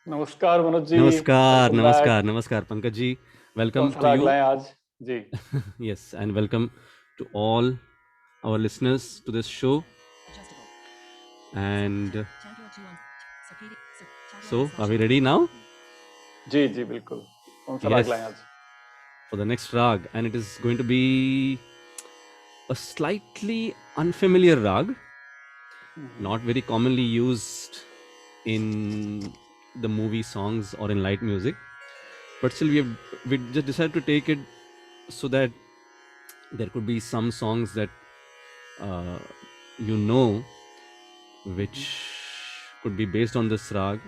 नमस्कार मनोज जी। नमस्कार, welcome back. नमस्कार, नमस्कार पंकज जी. कौन Welcome सा to राग you. लाएं आज? जी। Yes, and welcome to all our listeners to this show. And so, are we ready now जी जी बिल्कुल। कौन सा राग Yes, लाएं आज? for the next rag? And it is going to be a slightly unfamiliar rag, not very commonly used in the movie songs or in light music. But still, we just decided to take it so that there could be some songs that uh, you know which could be based on this rag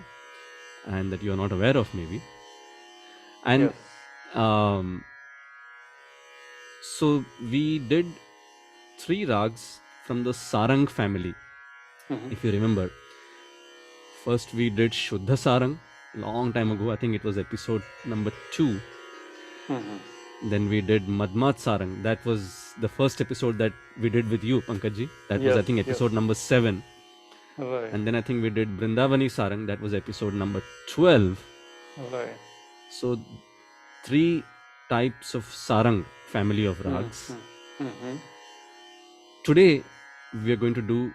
and that you are not aware of maybe. And Yes. So we did 3 rags from the Sarang family, if you remember. First we did Shuddha Sarang, long time ago. I think it was episode number 2. Then we did Madmat Sarang. That was the first episode that we did with you, Pankaj. That was, I Yes, think, yes. episode number 7. Right. And then I think we did Brindavani Sarang. That was episode number 12. Right. So 3 types of Sarang family of rags. Today we are going to do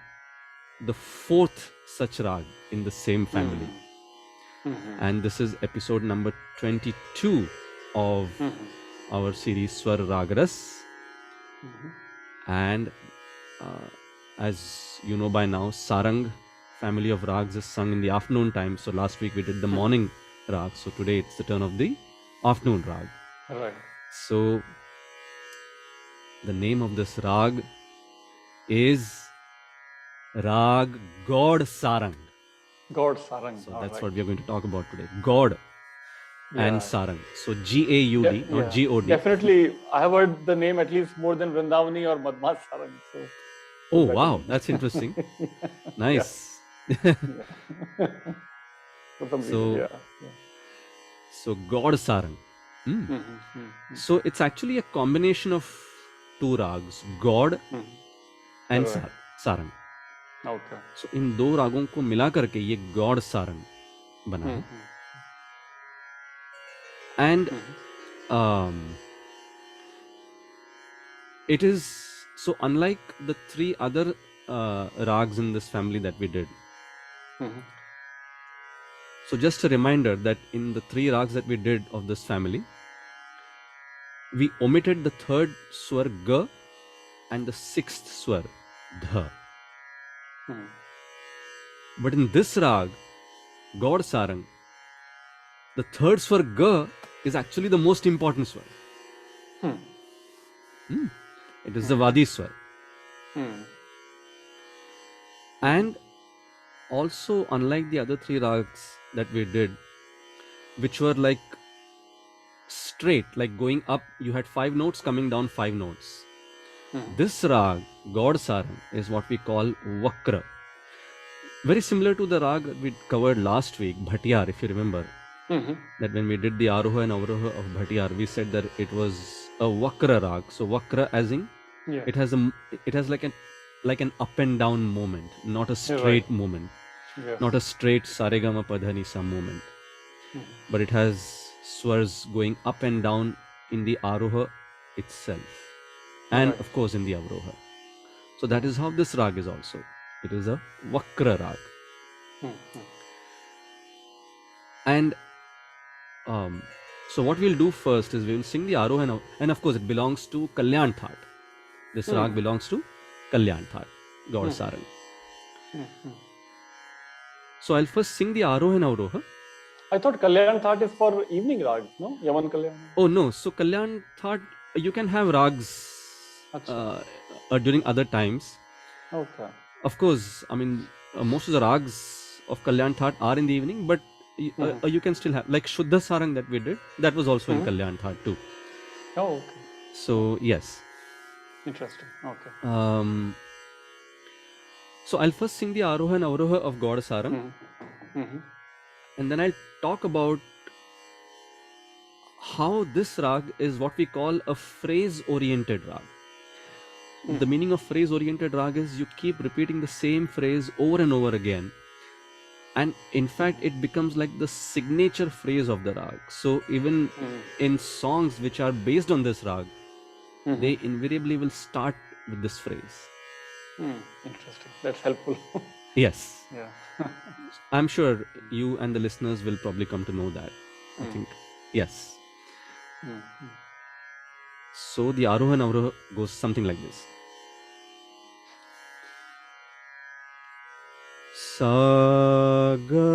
the 4th such rag in the same family. And this is episode number 22 of our series Swar Ragras. And as you know by now, Sarang family of rags is sung in the afternoon time. So last week we did the morning rag. So today it's the turn of the afternoon rag. Right. So the name of this rag is Rag God Sarang. God Sarang. So All that's right. what we are going to talk about today. God and Yeah. Sarang. So G-A-U-D, not Yeah. G-O-D. Definitely, I have heard the name at least more than Vrindavani or Madhmat Sarang. So Oh, better wow. name. That's interesting. Yeah. Nice. Yeah. For some reason, So, yeah. so God Sarang. So it's actually a combination of 2 rags, God and Right. Sarang. Okay. So इन 2 रागों को मिला करके ये गौड़ सारंग बना है. And it is so unlike the 3 other rags in this family that we did. So just a reminder that in the 3 rags that we did of this family, we omitted the 3rd swar ga and the 6th swar dha. But in this rag, God Sarang, the 3rd swar ga is actually the most important swar. It is the Vadi swar. And also, unlike the other 3 rags that we did, which were like straight, like going up, you had 5 notes, coming down 5 notes. This rag, God Sarang, is what we call Vakra. Very similar to the rag we covered last week, Bhatiyar, if you remember. That when we did the Aroha and Avroha of Bhatiyar, we said that it was a Vakra rag. So Vakra as in, it has like an up and down moment, not a straight moment. Not a straight Saregama Padhanisa movement. But it has swars going up and down in the Aroha itself. And of course in the Avroha. So that is how this rag is also. It is a Vakra rag. And so what we'll do first is we will sing the Aroha and of course it belongs to Kalyan Thaat. This rag belongs to Kalyan Thaat, God Sarang. So I'll first sing the Aroha and Avroha. I thought Kalyan Thaat is for evening rags, no? Yaman Kalyan. Oh no, so Kalyan Thaat, you can have rags during other times. Okay. Of course, I mean, most of the rags of Kalyan Thaat are in the evening, but you can still have, like Shuddha Sarang that we did, that was also in Kalyan Thaat too. Oh, okay. So, yes. Interesting. Okay. So, I'll first sing the Aroha and Avroha of God Sarang. And then I'll talk about how this rag is what we call a phrase-oriented rag. The meaning of phrase-oriented rag is you keep repeating the same phrase over and over again. and in fact it becomes like the signature phrase of the rag. So even in songs which are based on this rag, they invariably will start with this phrase. Interesting. That's helpful. Yes. Yeah. I'm sure you and the listeners will probably come to know that. I think, yes. So the Aroha and Avroha goes something like this. Sa ga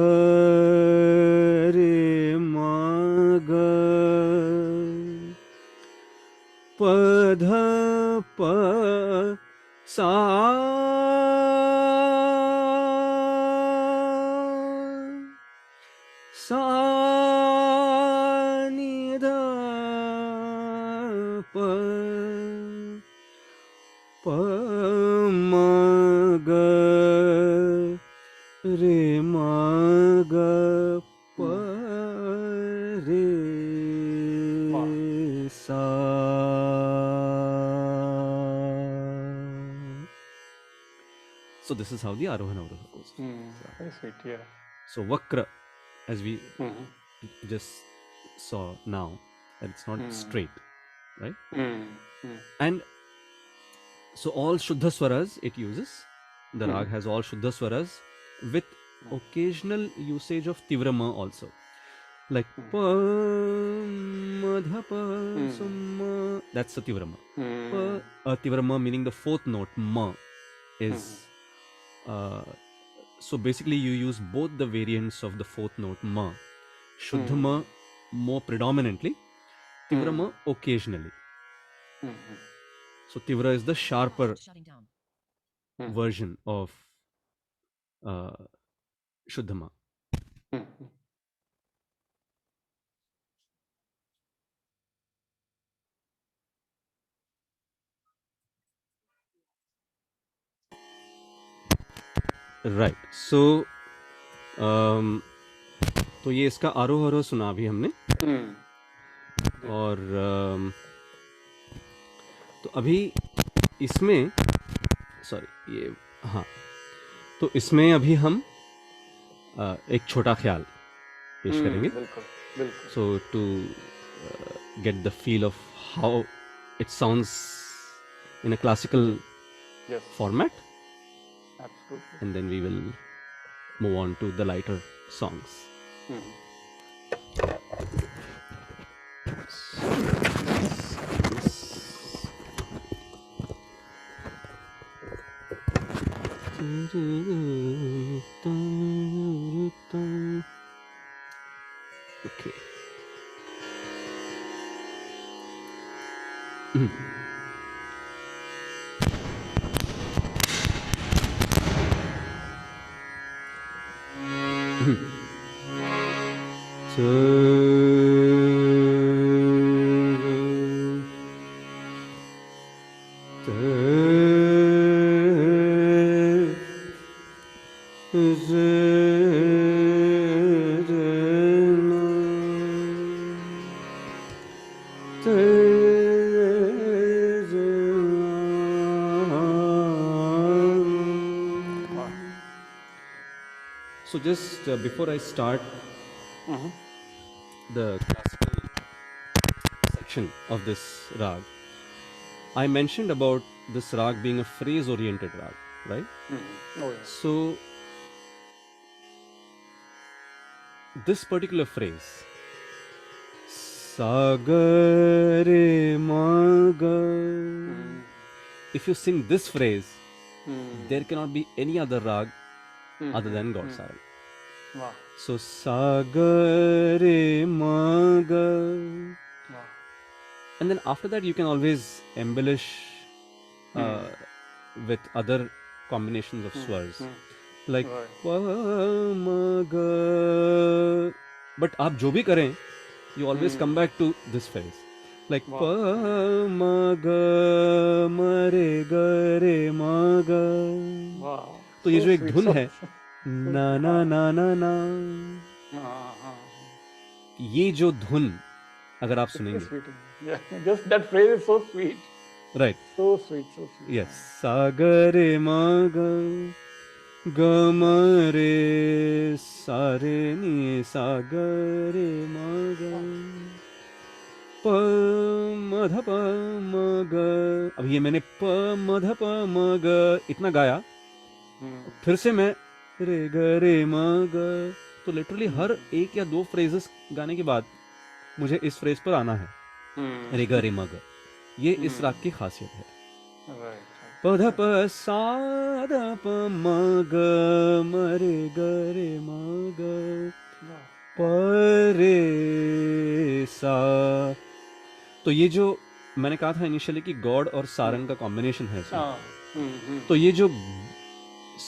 re ma ga pa dha pa sa sa ni dha pa pa ma ga re ma ga pa re sa. So this is how the Aroha Avroha goes. Very sweet. Yeah. So Vakra, as we just saw now, that it's not straight, right? And so all Shuddha Swaras it uses. The rag has all Shuddha Swaras with occasional usage of Tivrama also. Like pa ma dha pa summa. That's the Tivrama. Tivrama meaning the fourth note, ma, is so basically you use both the variants of the fourth note, ma. Shuddha ma more predominantly, Tivra ma occasionally. So Tivra is the sharper version of Shuddha ma. Right. So तो ये इसका आरोह अवरोह सुना भी हमने. और तो अभी इसमें सॉरी ये हाँ, तो इसमें अभी हम एक छोटा ख्याल पेश करेंगे. So to get the feel of how it sounds in a classical format. Absolutely. And then we will move on to the lighter songs. Okay. So just before I start the classical section of this rag, I mentioned about this rag being a phrase-oriented rag, right? Oh, yeah. So this particular phrase, sa ga re ma ga, if you sing this phrase, there cannot be any other rag other than Gaur Sarang. Wow. So sa ga re ma ga. Wow. And then after that you can always embellish with other combinations of swars like pa ma ga. But aap jo bhi karen, you always come back to this phrase like pa ma ga ma re ga re ma ga. Wow. तो ये जो एक धुन है ना ना ना ना ना, ये जो धुन अगर आप सुनेंगे, just that phrase is so sweet. Right. So sweet, so sweet. Yes. Sa ga re ma ga ग म रे सा रे नी सा ग रे म ग प म ध प म ग। अब ये मैंने प म ध प म ग इतना गाया, फिर से मैं रे ग रे म ग। तो लिटरली हर एक या दो फ्रेजेस गाने के बाद मुझे इस फ्रेज पर आना है, रे ग रे म ग। ये इस राग की खासियत है। प ध प सा ध प म ग म रे ग रे म ग प रे सा। तो ये जो मैंने कहा था इनिशियली कि गॉड और सारंग का कॉम्बिनेशन है इसमें, तो ये जो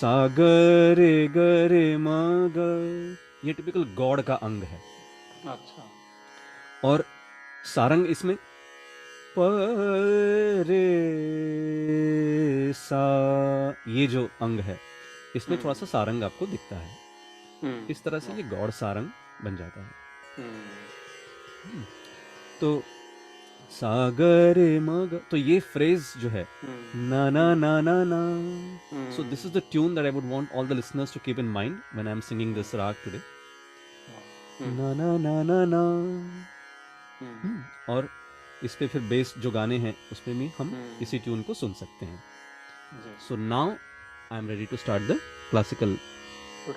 सा ग रे म ग, ये टिपिकल गॉड का अंग है। अच्छा। और सारंग इसमें प रे सा, ये जो अंग है इसमें थोड़ा सा सारंग आपको दिखता है। इस तरह से ये गौड़ सारंग बन जाता है। तो सागर मग, तो ये फ्रेज जो है ना ना ना ना ना, so this is the tune that I would want all the listeners to keep in mind when I'm singing this rag today. ना ना ना ना ना। और इस पे फिर बेस जो गाने हैं उसमें भी हम इसी ट्यून को सुन सकते हैं। So now I am ready to start the classical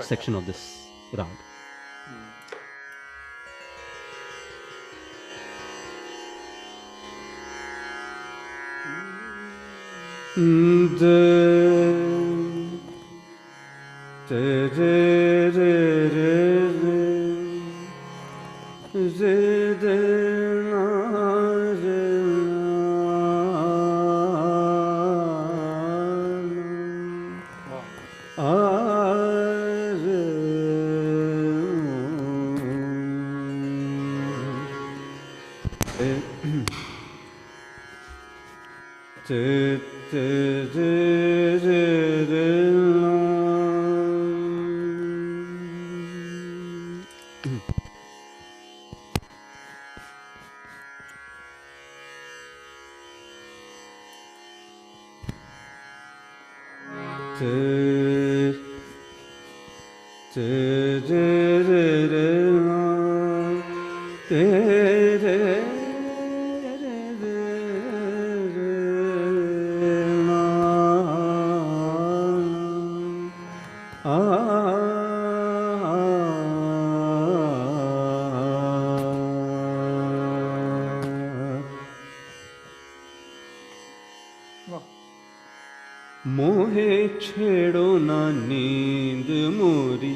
section of this rag. मोहे छेड़ो ना नींद मोरी,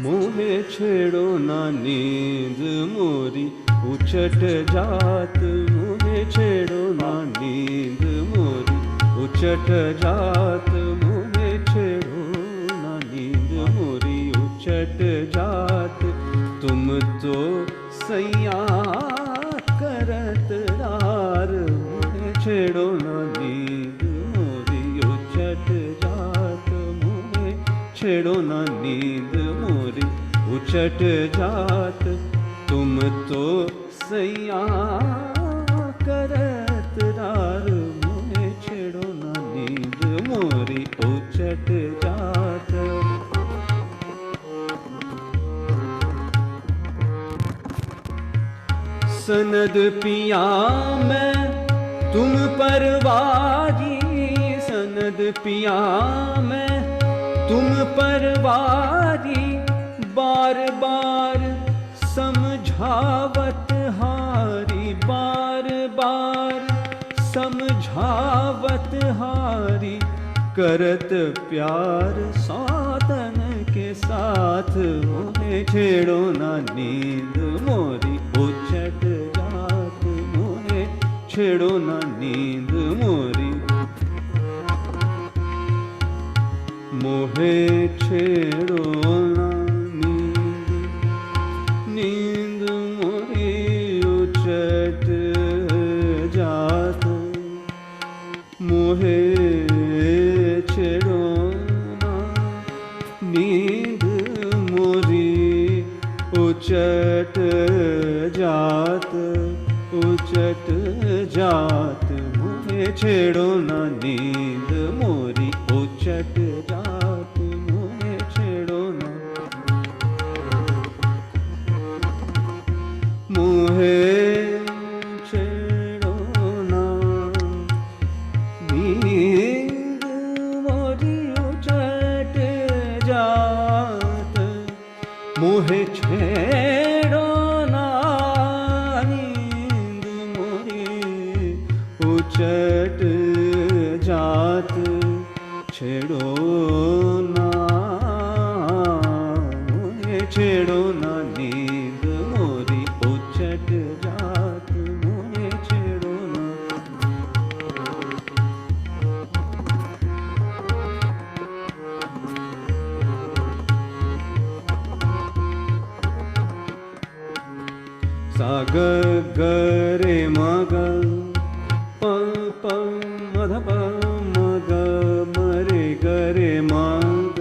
मोहे छेड़ो ना नींद मोरी, उचट जात मोहे छेड़ो ना नींद मोरी, उचट जात मोहे छेड़ो ना नींद मोरी, उचट जात। तुम तो सैया करत रार, मोहे छेड़ो ना नींद मोरी, उचट जात मोहे छेड़ो ना नींद मोरी, उचट जात। तुम तो सैया करत रार, मोहे छेड़ो ना नींद मोरी, उचट जात। सनद पिया मैं तुम परवारी, सनद पिया मैं तुम परवारी, बार बार समझावत हारी, बार बार समझावत हारी, करत प्यार सौतन के साथ, मोहे छेड़ो ना नींद मोरी, उचट जात मोहे छेड़ो ना नींद मोरी, मोहे छेड़ो ना नींद, नींद मोरी उचट जात, मोहे छेड़ो ना नींद मोरी, उचट जात, उचट जात, मोहे छेड़ो ना नींद मोरी उचट जात मोहे छेड़ो ना मोहे छेड़ो ना नींद मोरी उचट जात मोहे छेड़ो ना नींद मोरी उचट जात छेड़ो ना मोहे छेड़ो ना नींद मोरी उचट जात मोहे छेड़ो ना सा ग ग रे म ग प प म ध प म ग म रे ग रे म ग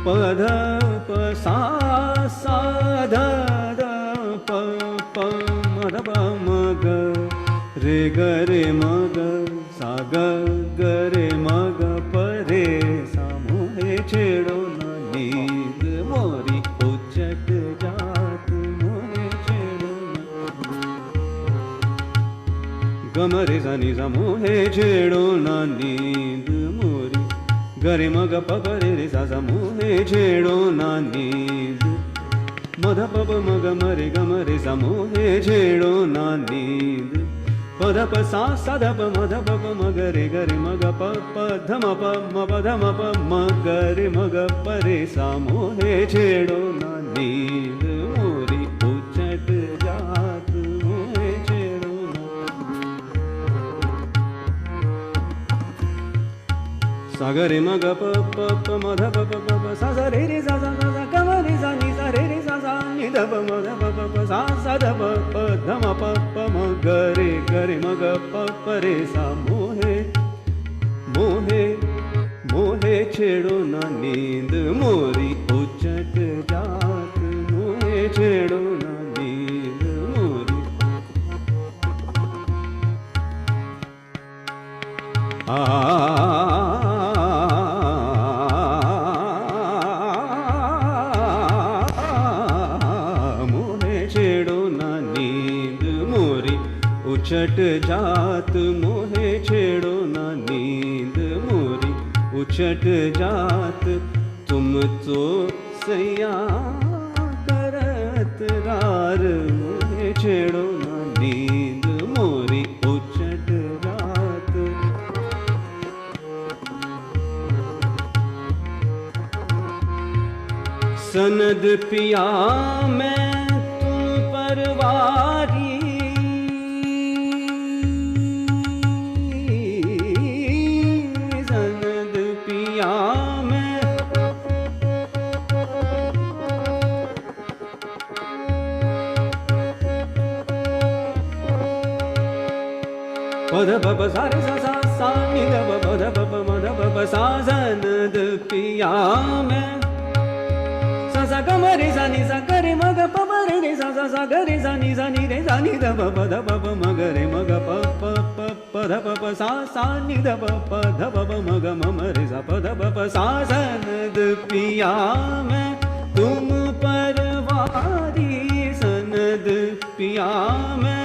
प ध प सा सा ध ध प प म ध प म ग रे ग रे म ग सा ग ग रे म ग प रे सा मोहे छेड़ो ना नींद मोरी उचट जात मोहे छेड़ो ना गम रे सा नि सा मोहे छेड़ो ना नींद मोरी गरे म ग प प रे रे सा सा मोहे छेड़ो ना नींद म ध प प म ग म रे ग म रे सा मोहे छेड़ो ना नींद प ध प सा सा ध प म ध प प म ग रे म ग प प ध म प म प ध म प म ग रे म ग प रे सा मोहे छेड़ो ना नींद मोरी उचट जात मोहे छेड़ो ना सा ग रे म ग प प प म ध प प प प सा सा रे रे सा सा सा सा ग म रे सा नि सा रे रे सा सा नि ध प म ध प प प सा सा ध प प ध म प प म ग रे म ग प प रे सा मोहे मोहे मोहे छेड़ो ना नींद मोरी उचट जात मोहे छेड़ो ना नींद मोरी मोहे छेड़ो ना नींद मोरी उचट जात मोहे छेड़ो ना नींद मोरी उचट जात तुम तो सैया करत रार मोहे छेड़ो ना नींद मोरी उचट जात सनद पिया मैं तुम परवारी सनद पिया मैं पद प सा रे सा सा सा नि ध प प ध प प म ध प प सा सनद पिया मैं सा सा ग म रे सा नि सा ग रे म ग प प रे रे सा सा सा ग रे सा नि रे सा नि ध प प ध प प म ग रे म ग प प प प ध प प सा सा नि ध प प ध प प म ग म म रे सा प ध प प सा सनद पिया मैं तुम परवारी सनद पिया मैं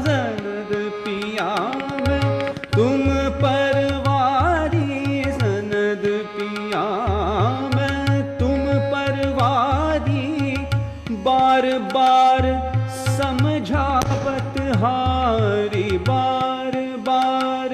सनद पिया मैं तुम परवारी सनद पिया मैं तुम परवारी बार बार समझावत हारी बार बार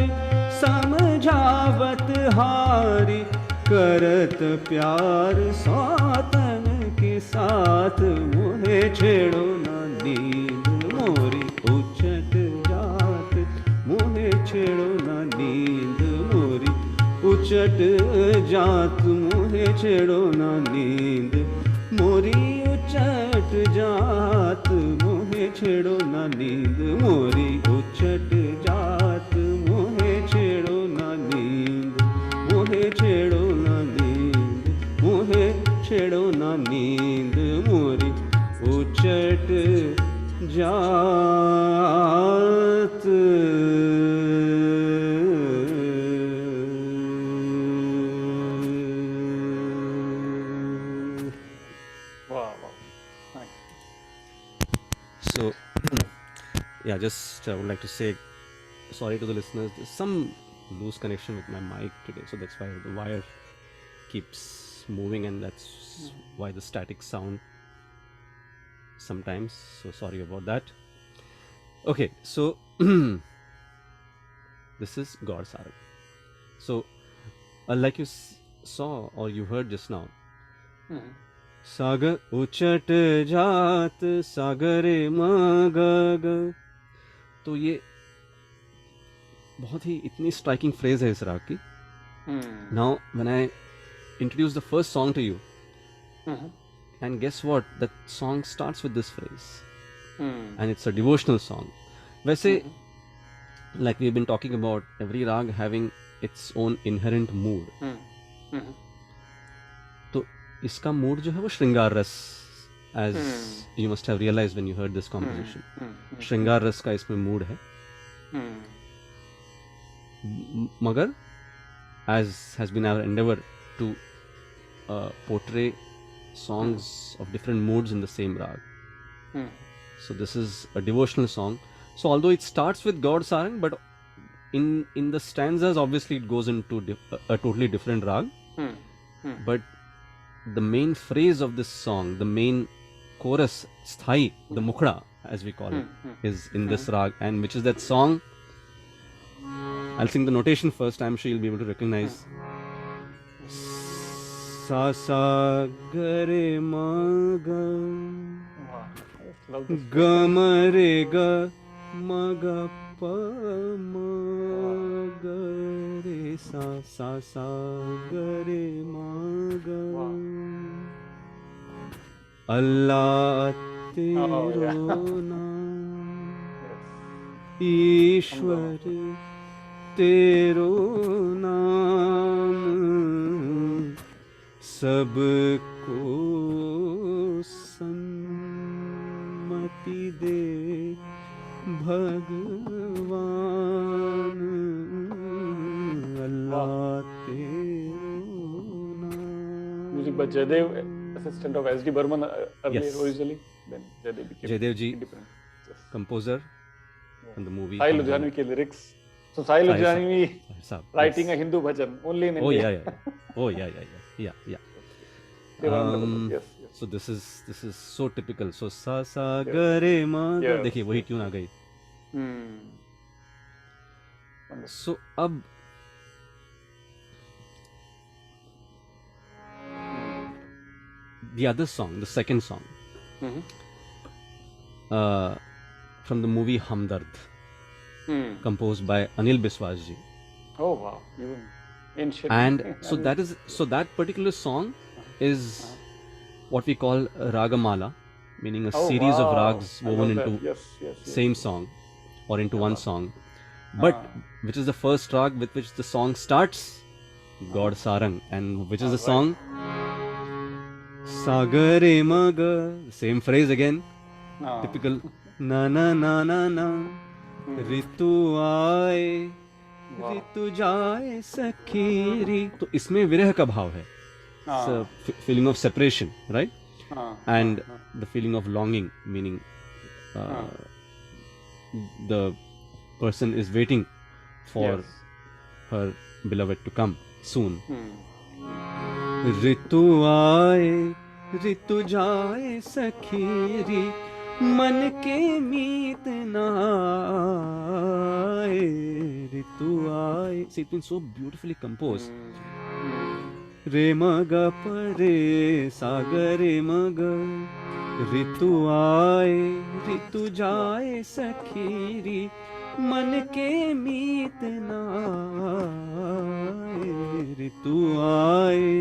समझावत हारी करत प्यार सौतन के साथ मोहे छेड़ो ना नींद मोरी उचट जात मोहे छेड़ो ना नींद मोरी उचट जात मोहे छेड़ो ना नींद मोरी उचट जात मोहे मोहे छेड़ो ना नींद मोरी उचट जात, मोहे छेड़ो ना नींद, मोहे छेड़ो ना नींद, मोहे छेड़ो ना नींद मोरी उचट जात। Wow, wow. Nice. So, yeah, just would like to say sorry to the listeners. There's some loose connection with my mic today, so that's why the wire keeps moving, and that's why the static sound sometimes. So sorry about that. Okay, so this is God Sarang. So, like you saw or you heard just now, सागर उचट जात सागरे मगग, तो ये बहुत ही इतनी striking phrase है इस राग की. Now when I introduce the first song to you, and guess what, that song starts with this phrase, and it's a devotional song. वैसे like we've been talking about every rag having its own inherent mood, तो इसका mood जो है वो श्रृंगार रस, as you must have realized when you heard this composition. श्रृंगार रस का इसमें मूड है. मगर as has been our endeavor to portray songs of different moods in the same rag. So this is a devotional song. So although it starts with God Sarang, but in the stanzas obviously it goes into a totally different rag. But the main phrase of this song, the main chorus, sthai, the mukhda as we call it, is in this rag, and which is that song. I'll sing the notation first. I'm sure you'll be able to recognize. Sa sa ga re ma ga, ga ma re ga ma ga pa ma ga re sa, sa sa ga re ma ga. Allah tero naam, ईश्वर तेरो नाम, सबको सम्मति दे भगवान, अल्लाह तेरो नाम. Music by Jaydev, assistant of S.D. Burman earlier Yes. originally. Then Jaydev became Jaydev ji, independent. Yes. composer in the movie. Sahil Lujani ke lyrics. So Sahil Lujani writing a Hindu bhajan only in Oh India. yeah, yeah. Oh yeah. Yes. So this is so typical. So sa sa ga re ma ga, Yes. देखिए वही tune आ गई. Wonderful. So अब the other song, the second song, from the movie Hamdard, composed by Anil Biswas ji. Oh wow, even ancient. And so that particular song is what we call Ragamala, meaning a series of rags woven into same song or into one song. But which is the first rag with which the song starts? God Sarang. And which is the song? Sagare Maga. Same phrase again. Typical. Na na na na na. Ritu aaye, ritu jaye sakhiri. तो इसमें विरह का भाव है. It's a feeling of separation, right? And the feeling of longing, meaning the person is waiting for her beloved to come soon. ऋतु आए ऋतु जाए सखीरी, मन के मीत नाए, ऋतु आए. See, it's been so beautifully composed. रे मग परे सागरे मग, ऋतु आए ऋतु जाए सखीरी, मन के मीत नाए, ऋतु आए.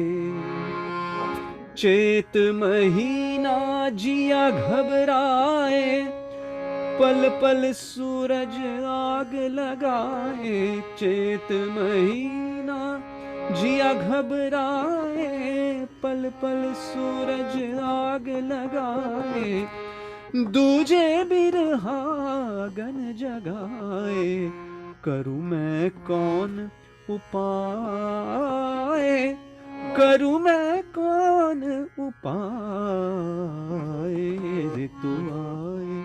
चेत महीना जिया घबराए, पल पल सूरज आग लगाए, चेत महीना जिया घबराए, पल पल सूरज आग लगाए, दूजे बिरहा गन जगाए, करूं मैं कौन उपाय, करूं मैं कौन उपाय, ऋतु आए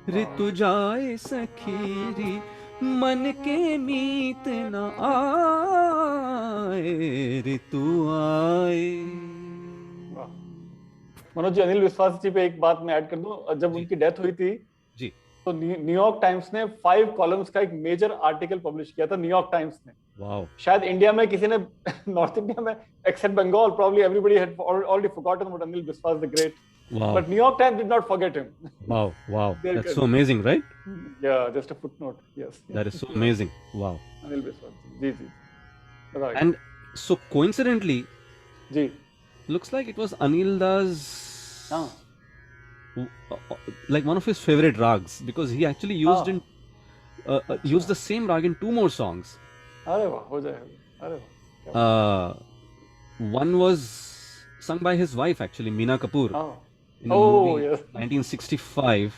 ऋतु जाए सखीरी, मन के मीत न आए, ऋतु आए। वाह। मनोज जी, अनिल विश्वास जी पे एक बात मैं ऐड कर दूं, जब जी उनकी डेथ हुई थी जी। तो न्यूयॉर्क टाइम्स ने 5 कॉलम्स का एक मेजर आर्टिकल पब्लिश किया था, न्यूयॉर्क टाइम्स ने। वाओ शायद इंडिया में किसी ने नॉर्थ इंडिया में except Bengal probably everybody had already forgotten about Anil Biswas the Great, wow but New York Times did not forget him. Wow wow, Their that's so amazing, right? yeah, just a footnote. Yes, That is so amazing. Wow. Anil Biswas ji ji right And so coincidentally, जी looks like it was Anil Das, हाँ like one of his favorite rags, because he actually used हाँ used the same rag in 2 more songs. अरे वाह हो जाएगा, अरे वाह क्या बात One was sung by his wife, actually, Meena Kapoor, है। हाँ in a oh movie yes 1965.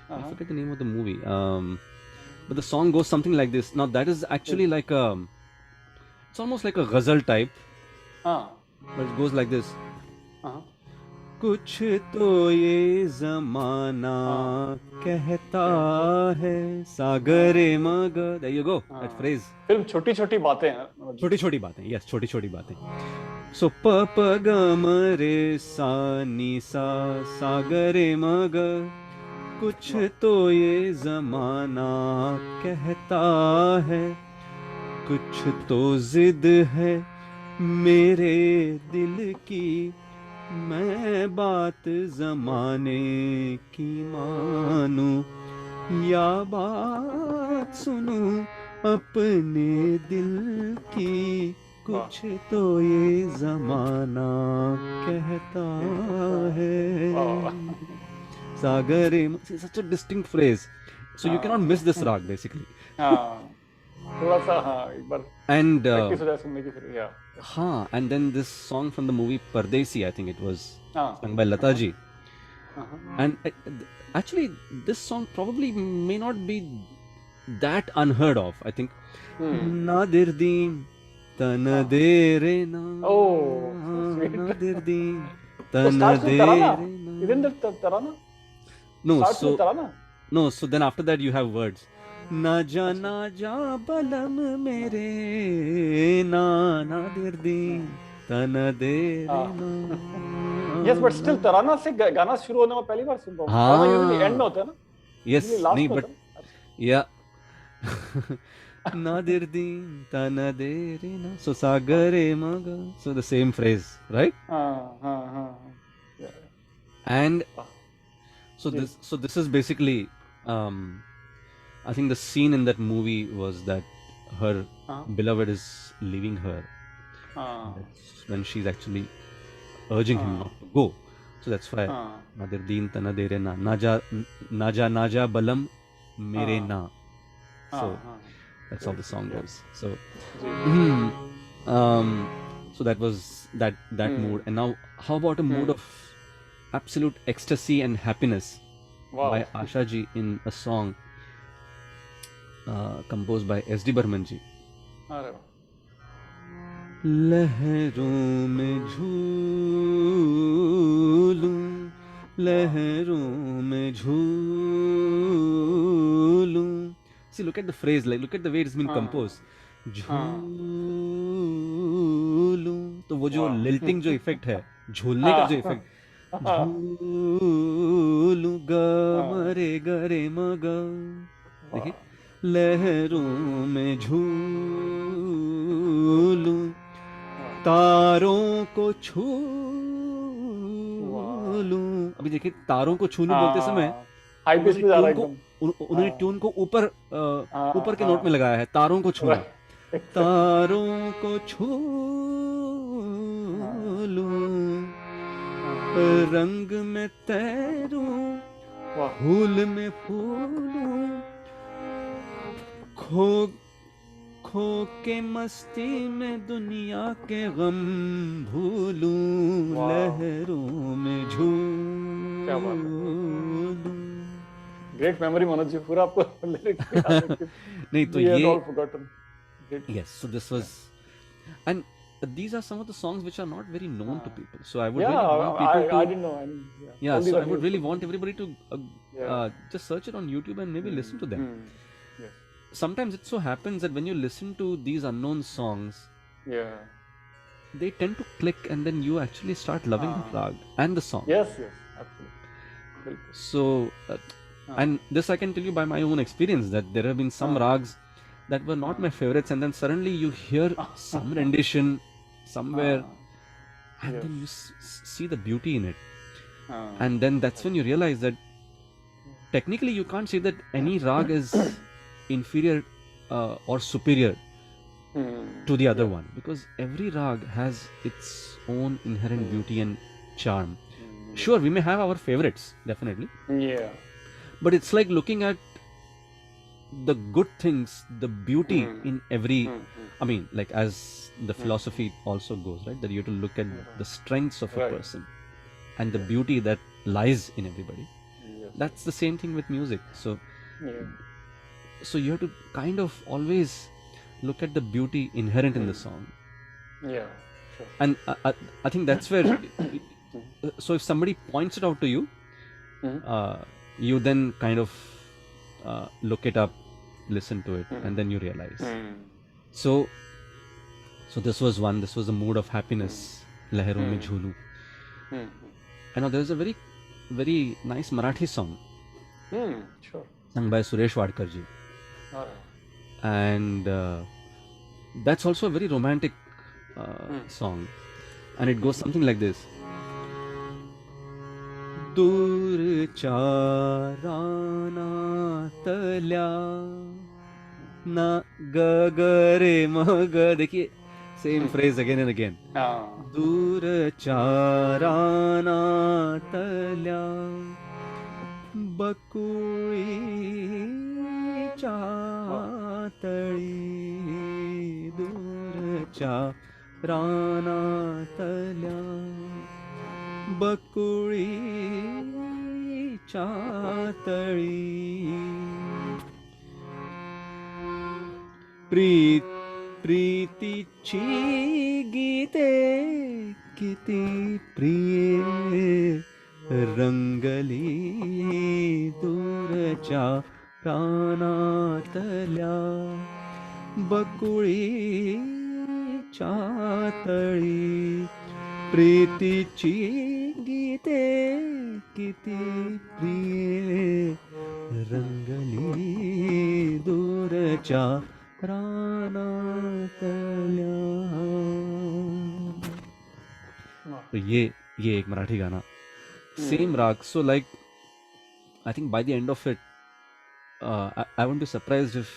I forget the name of the movie. But the song goes something like this. Now that is actually like it's almost like a ghazal type, हाँ but it goes like this. हाँ कुछ तो ये जमाना कहता है, सागरे मगर. There you go. That phrase. Film छोटी छोटी बातें हैं मनोज जी। छोटी छोटी बातें. Yes, छोटी छोटी बातें. So प प ग म रे सा नी सा सागरे मगर, कुछ तो ये जमाना कहता है, कुछ तो जिद है मेरे दिल की, मैं बात जमाने की मानूं या बात सुनूं अपने दिल की, कुछ तो ये जमाना कहता है, सागरे. Such a distinct phrase, so you cannot miss this rag basically. हाँ थोड़ा सा हाँ एक बार And प्रैक्टिस हो जाए सुनने की फिर या and then this song from the movie Pardesi, I think it was हाँ sung by Lata ji. हाँ And actually, this song probably may not be that unheard of. I think Nadir Deen Tana Dere Na. Oh, so sweet. Nadir Deen तो Tana starts with Dere Tarana. Na. Isn't it Tarana? No, Starts with so Tarana. no, so then after that you have words. ना जा बलम मेरे ना, नादिर दीन तन देरे ना. Yes, but still Tarana से गाना शुरू होने में पहली बार सुन रहा हूँ। Tarana usually end में होता है ना? Yes, Usually last नहीं, में but होता है। yeah. Nadir Deen Tana Dere Na. So Sagare Maga. So the same phrase, right? हाँ And so Yes. this is basically I think the scene in that movie was that her beloved is leaving her. That's when she's actually urging him not to go. So that's why Nadir Deen Tana Dere Na. Naja Balam Mere Na. So that's how the song goes. So so that was that mood. And now how about a mood of absolute ecstasy and happiness by Asha ji in a song composed by S.D. Burman ji. लहरों में झूलूं, लहरों में झूलूं. See, look at the phrase, like look at the way it's been composed. झूलूं. तो वो जो लिल्टिंग जो effect है, झूलने का जो इफेक्ट, झूलूं ग मरे गरे मग. देखिए, लहरों में झूलूं, तारों को छू लूं. अभी देखिए, तारों को छू लूं बोलते समय उन्होंने ट्यून को ऊपर के नोट में लगाया है. तारों को छू लूं, तारों को छू लूं, रंग में तैरूं Wow. फूल में फूलूं, खो खो के मस्ती में दुनिया के गम भूलूं, Wow. लहरों में क्या बात है. झूलूं. Great memory, Manoj ji. पूरा आपको lyrics याद है कि नहीं तो we had ये, all forgotten. Great. yes, so this was, and these are some of the songs which are not very known to Ah. people, so I would Yeah, really want people I to, didn't know. I mean, yeah. yeah, All these so are I would new. really want everybody to Yeah. just search it on YouTube and maybe listen to them. Yes. Sometimes it so happens that when you listen to these unknown songs, Yeah. they tend to click, and then you actually start loving the rag and the song. Yes, yes, absolutely. Bilkul. So and this I can tell you by my own experience, that there have been some rags that were not my favorites, and then suddenly you hear some rendition somewhere, and Yes. then you see the beauty in it, Ah. and then that's when you realize that technically you can't say that any rag is inferior or superior to the other one, because every rag has its own inherent beauty and charm. Sure, we may have our favorites, definitely, Yeah. but it's like looking at the good things, the beauty in every, I mean, like as the philosophy also goes, right, that you have to look at the strengths of a Right. person and the beauty that lies in everybody. Yes. That's the same thing with music. So Yeah. so you have to kind of always look at the beauty inherent in the song, Yeah. Sure. and I think that's where so if somebody points it out to you, you then kind of look it up, listen to it, and then you realize. So this was one, this was a mood of happiness, Leheron mein Jhulu. And now there's a very very nice Marathi song Sure. sung by Suresh Wadkar ji, All right. and that's also a very romantic song, and it goes something like this. दूरच्या रानातल्या ना गगरे मग, देखिए same phrase again and again. दूरच्या रानातल्या बकुळीच्या तळी, दूरच्या रानातल्या बकुळीच्या तळी, प्रीतीची गीते किती प्रिय रंगली, दूरच्या रानातल्या बकुळीच्या तळी, प्रीतीची गीते किती प्रिय रंगली, दूरच्या रानातल्या. तो ये एक मराठी गाना, सेम राग. So like I think by the end of it, I won't be surprised if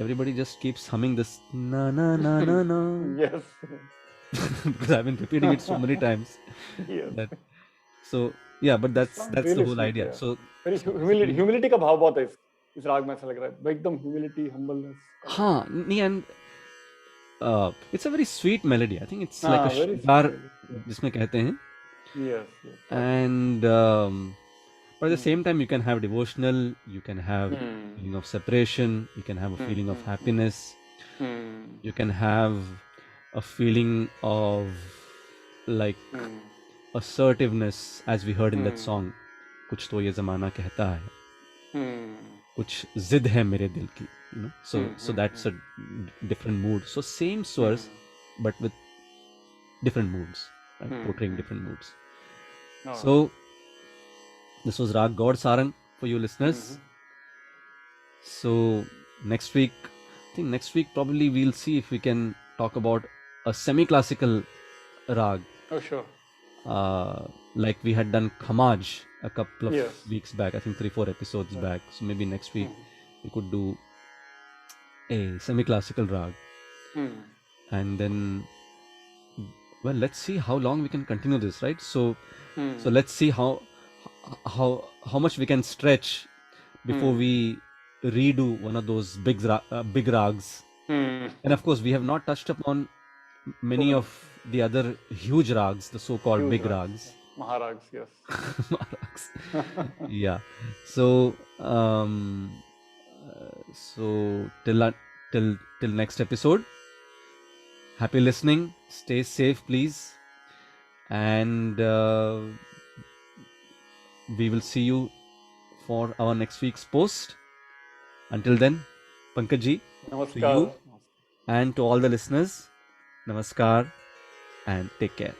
everybody just keeps humming this na na na na na. Yes. Because I've been repeating it so many times. Yes. That, so yeah, but that's the really whole sweet, idea. yeah. So Very humility का भाव बहुत है इस राग में, ऐसा लग रहा है एकदम humility, humbleness. हाँ, नहीं, and it's a very sweet melody. I think it's like a very shrinkar, sweet melody. जिसमें कहते हैं. Yes. Yes. And but at the same time you can have devotional, you can have feeling of separation, you can have a feeling of happiness, you can have a feeling of like assertiveness, as we heard in that song, कुछ तो ये ज़माना कहता है, कुछ जिद है मेरे दिल की, you know. So that's a different mood. So same swars but with different moods, right? Portraying different moods. So this was Rag God Sarang for you listeners. So next week, I think next week probably we'll see if we can talk about a semi-classical rag. Oh, sure. Like we had done Khamaj a couple of Yes. weeks back, I think 3-4 episodes back. So maybe next week we could do a semi-classical rag. And then, well, let's see how long we can continue this, right? So let's see how much we can stretch before Hmm. we redo one of those big rags. Hmm. And of course, we have not touched upon many So of the other huge rags, the so-called huge big rags. rags. Maharags, yes. Rags. Yeah. So so till next episode. Happy listening. Stay safe, please, and we will see you for our next week's post. Until then, Pankaj ji, to Namaskar. you and to all the listeners, namaskar and take care.